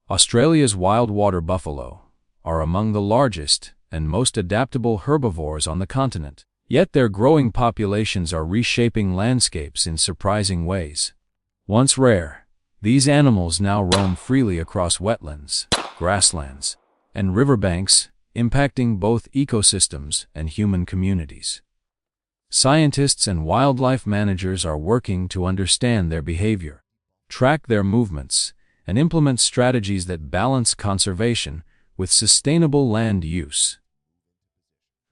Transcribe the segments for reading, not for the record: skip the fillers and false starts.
Australia's wild water buffalo are among the largest and most adaptable herbivores on the continent. Yet their growing populations are reshaping landscapes in surprising ways. Once rare, these animals now roam freely across wetlands, grasslands, and riverbanks, impacting both ecosystems and human communities. Scientists and wildlife managers are working to understand their behavior, track their movements, and implement strategies that balance conservation with sustainable land use.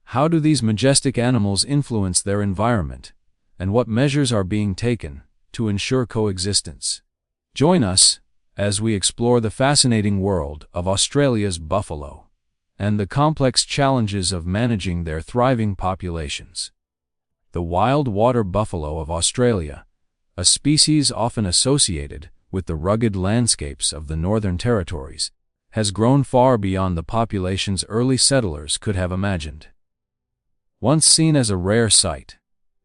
How do these majestic animals influence their environment, and what measures are being taken to ensure coexistence? Join us as we explore the fascinating world of Australia's buffalo and the complex challenges of managing their thriving populations. The wild water buffalo of Australia, a species often associated with the rugged landscapes of the Northern Territories, has grown far beyond the population's early settlers could have imagined. Once seen as a rare sight,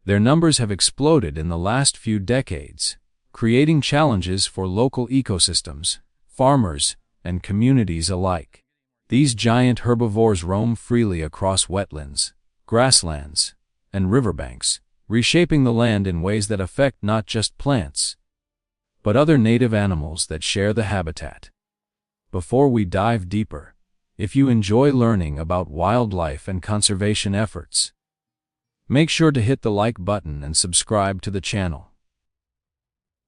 their numbers have exploded in the last few decades, creating challenges for local ecosystems, farmers, and communities alike. These giant herbivores roam freely across wetlands, grasslands, and riverbanks, reshaping the land in ways that affect not just plants, but other native animals that share the habitat. Before we dive deeper, if you enjoy learning about wildlife and conservation efforts, make sure to hit the like button and subscribe to the channel.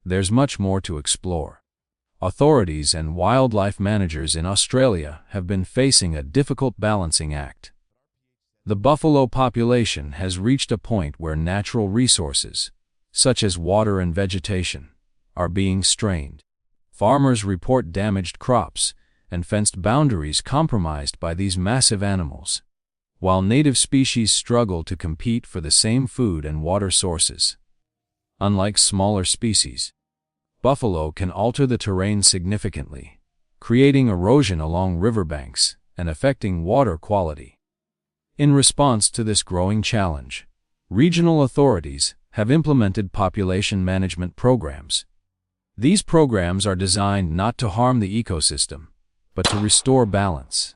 There's much more to explore. Authorities and wildlife managers in Australia have been facing a difficult balancing act. The buffalo population has reached a point where natural resources, such as water and vegetation, are being strained. Farmers report damaged crops and fenced boundaries compromised by these massive animals, while native species struggle to compete for the same food and water sources. Unlike smaller species, buffalo can alter the terrain significantly, creating erosion along riverbanks and affecting water quality. In response to this growing challenge, regional authorities have implemented population management programs. These programs are designed not to harm the ecosystem, but to restore balance.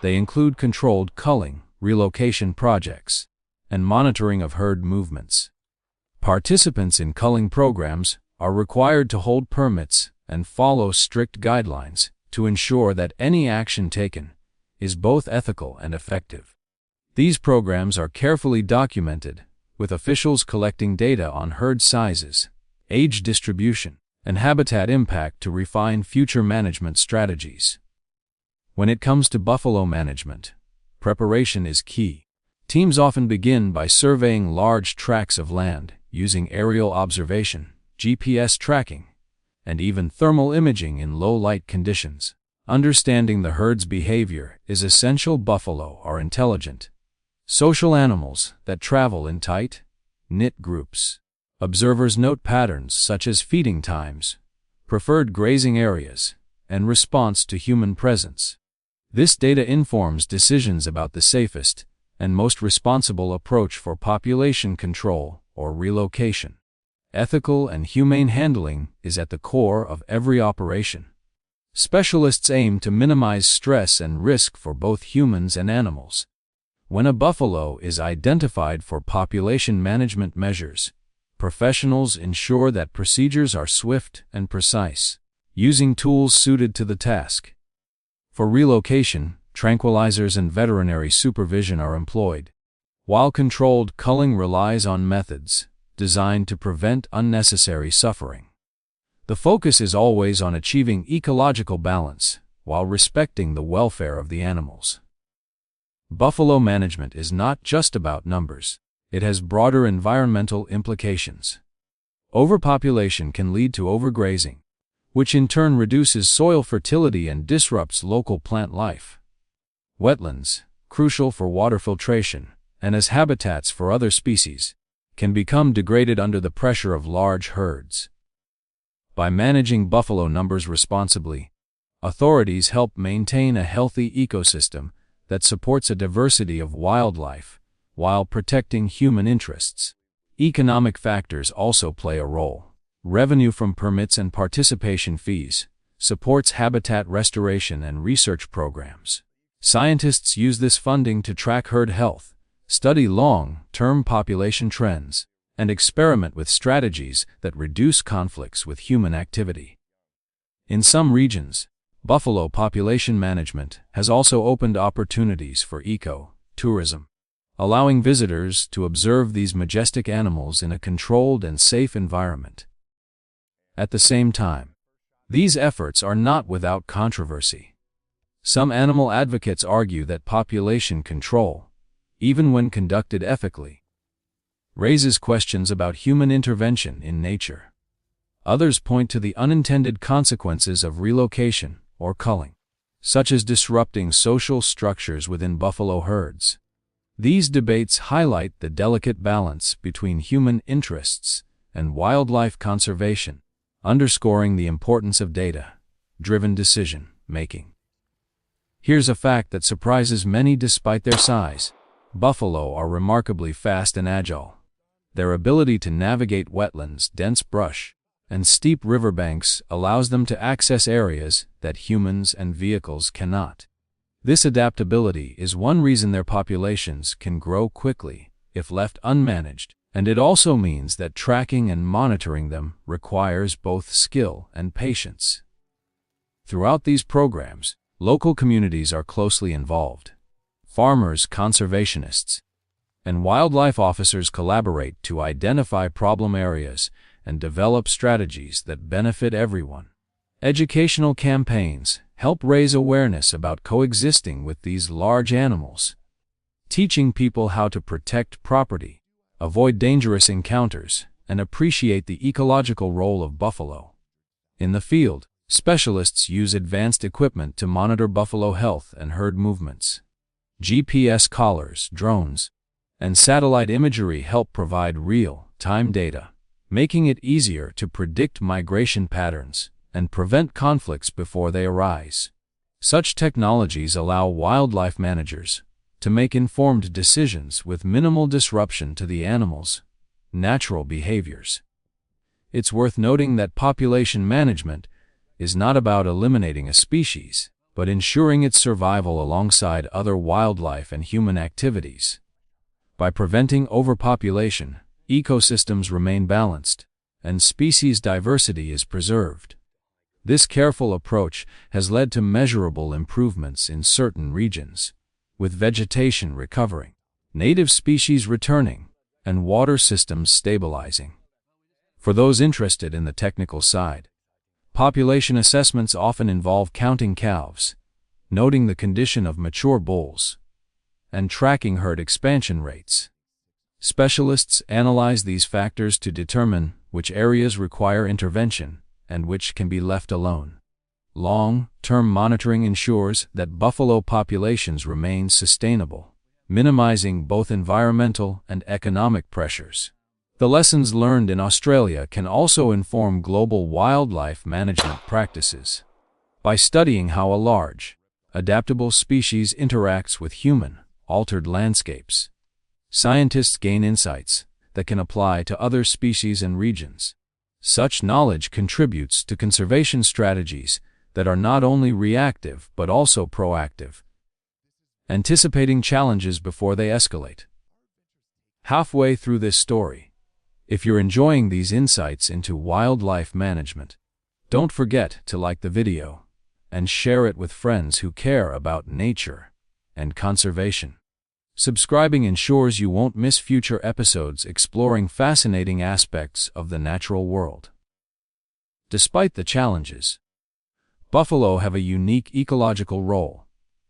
They include controlled culling, relocation projects, and monitoring of herd movements. Participants in culling programs are required to hold permits and follow strict guidelines to ensure that any action taken is both ethical and effective. These programs are carefully documented, with officials collecting data on herd sizes, age distribution, and habitat impact to refine future management strategies. When it comes to buffalo management, preparation is key. Teams often begin by surveying large tracts of land using aerial observation, GPS tracking, and even thermal imaging in low-light conditions. Understanding the herd's behavior is essential. Buffalo are intelligent, social animals that travel in tight, knit groups. Observers note patterns such as feeding times, preferred grazing areas, and response to human presence. This data informs decisions about the safest and most responsible approach for population control or relocation. Ethical and humane handling is at the core of every operation. Specialists aim to minimize stress and risk for both humans and animals. When a buffalo is identified for population management measures, professionals ensure that procedures are swift and precise, using tools suited to the task. For relocation, tranquilizers and veterinary supervision are employed, while controlled culling relies on methods designed to prevent unnecessary suffering. The focus is always on achieving ecological balance while respecting the welfare of the animals. Buffalo management is not just about numbers. It has broader environmental implications. Overpopulation can lead to overgrazing, which in turn reduces soil fertility and disrupts local plant life. Wetlands, crucial for water filtration and as habitats for other species, can become degraded under the pressure of large herds. By managing buffalo numbers responsibly, authorities help maintain a healthy ecosystem that supports a diversity of wildlife while protecting human interests. Economic factors also play a role. Revenue from permits and participation fees, supports habitat restoration and research programs. Scientists use this funding to track herd health, study long-term population trends, and experiment with strategies that reduce conflicts with human activity. In some regions, buffalo population management has also opened opportunities for eco-tourism, allowing visitors to observe these majestic animals in a controlled and safe environment. At the same time, these efforts are not without controversy. Some animal advocates argue that population control, even when conducted ethically, raises questions about human intervention in nature. Others point to the unintended consequences of relocation or culling, such as disrupting social structures within buffalo herds. These debates highlight the delicate balance between human interests and wildlife conservation, underscoring the importance of data-driven decision-making. Here's a fact that surprises many despite their size. Buffalo are remarkably fast and agile. Their ability to navigate wetlands, dense brush, and steep riverbanks allows them to access areas that humans and vehicles cannot. This adaptability is one reason their populations can grow quickly if left unmanaged, and it also means that tracking and monitoring them requires both skill and patience. Throughout these programs, local communities are closely involved. Farmers, conservationists, and wildlife officers collaborate to identify problem areas and develop strategies that benefit everyone. Educational campaigns help raise awareness about coexisting with these large animals, teaching people how to protect property, avoid dangerous encounters, and appreciate the ecological role of buffalo. In the field, specialists use advanced equipment to monitor buffalo health and herd movements. GPS collars, drones, and satellite imagery help provide real-time data, making it easier to predict migration patterns and prevent conflicts before they arise. Such technologies allow wildlife managers to make informed decisions with minimal disruption to the animals' natural behaviors. It's worth noting that population management is not about eliminating a species, but ensuring its survival alongside other wildlife and human activities. By preventing overpopulation, ecosystems remain balanced, and species diversity is preserved. This careful approach has led to measurable improvements in certain regions, with vegetation recovering, native species returning, and water systems stabilizing. For those interested in the technical side, population assessments often involve counting calves, noting the condition of mature bulls, and tracking herd expansion rates. Specialists analyze these factors to determine which areas require intervention and which can be left alone. Long-term monitoring ensures that buffalo populations remain sustainable, minimizing both environmental and economic pressures. The lessons learned in Australia can also inform global wildlife management practices. By studying how a large, adaptable species interacts with human-altered landscapes, scientists gain insights that can apply to other species and regions. Such knowledge contributes to conservation strategies that are not only reactive but also proactive, anticipating challenges before they escalate. Halfway through this story, if you're enjoying these insights into wildlife management, don't forget to like the video and share it with friends who care about nature and conservation. Subscribing ensures you won't miss future episodes exploring fascinating aspects of the natural world. Despite the challenges, buffalo have a unique ecological role.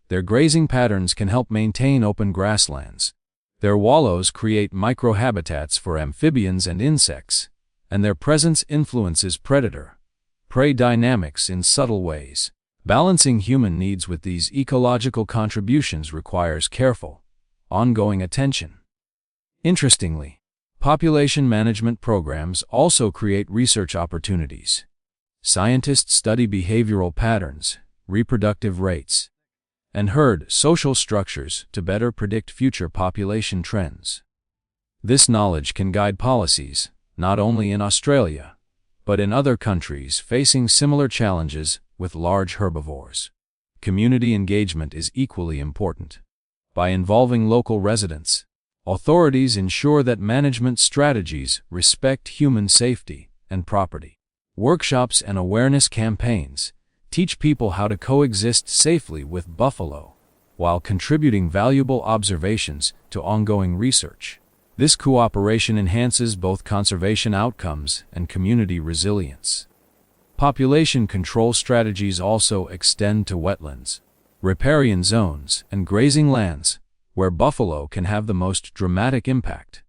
Their grazing patterns can help maintain open grasslands. Their wallows create microhabitats for amphibians and insects, and their presence influences predator-prey dynamics in subtle ways. Balancing human needs with these ecological contributions requires careful, ongoing attention. Interestingly, population management programs also create research opportunities. Scientists study behavioral patterns, reproductive rates, and herd social structures to better predict future population trends. This knowledge can guide policies, not only in Australia, but in other countries facing similar challenges with large herbivores. Community engagement is equally important. By involving local residents, authorities ensure that management strategies respect human safety and property. Workshops and awareness campaigns teach people how to coexist safely with buffalo, while contributing valuable observations to ongoing research. This cooperation enhances both conservation outcomes and community resilience. Population control strategies also extend to wetlands, riparian zones, and grazing lands, where buffalo can have the most dramatic impact.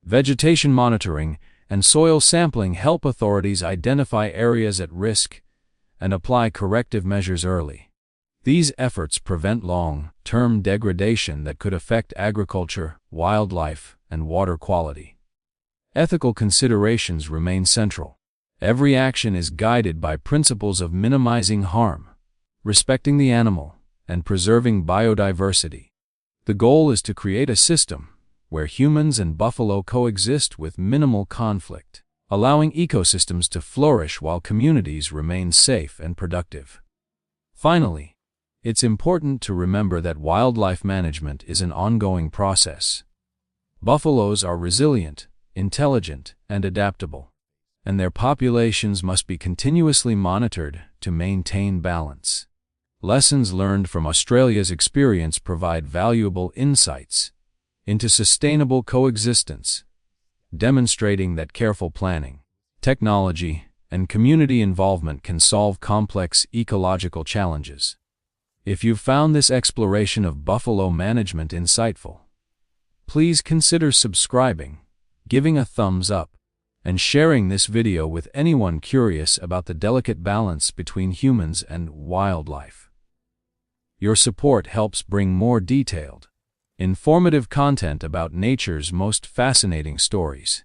Vegetation monitoring and soil sampling help authorities identify areas at risk and apply corrective measures early. These efforts prevent long-term degradation that could affect agriculture, wildlife, and water quality. Ethical considerations remain central. Every action is guided by principles of minimizing harm, respecting the animal, and preserving biodiversity. The goal is to create a system where humans and buffalo coexist with minimal conflict, allowing ecosystems to flourish while communities remain safe and productive. Finally, it's important to remember that wildlife management is an ongoing process. Buffaloes are resilient, intelligent, and adaptable, and their populations must be continuously monitored to maintain balance. Lessons learned from Australia's experience provide valuable insights into sustainable coexistence, demonstrating that careful planning, technology, and community involvement can solve complex ecological challenges. If you've found this exploration of buffalo management insightful, please consider subscribing, giving a thumbs up, and sharing this video with anyone curious about the delicate balance between humans and wildlife. Your support helps bring more detailed, informative content about nature's most fascinating stories.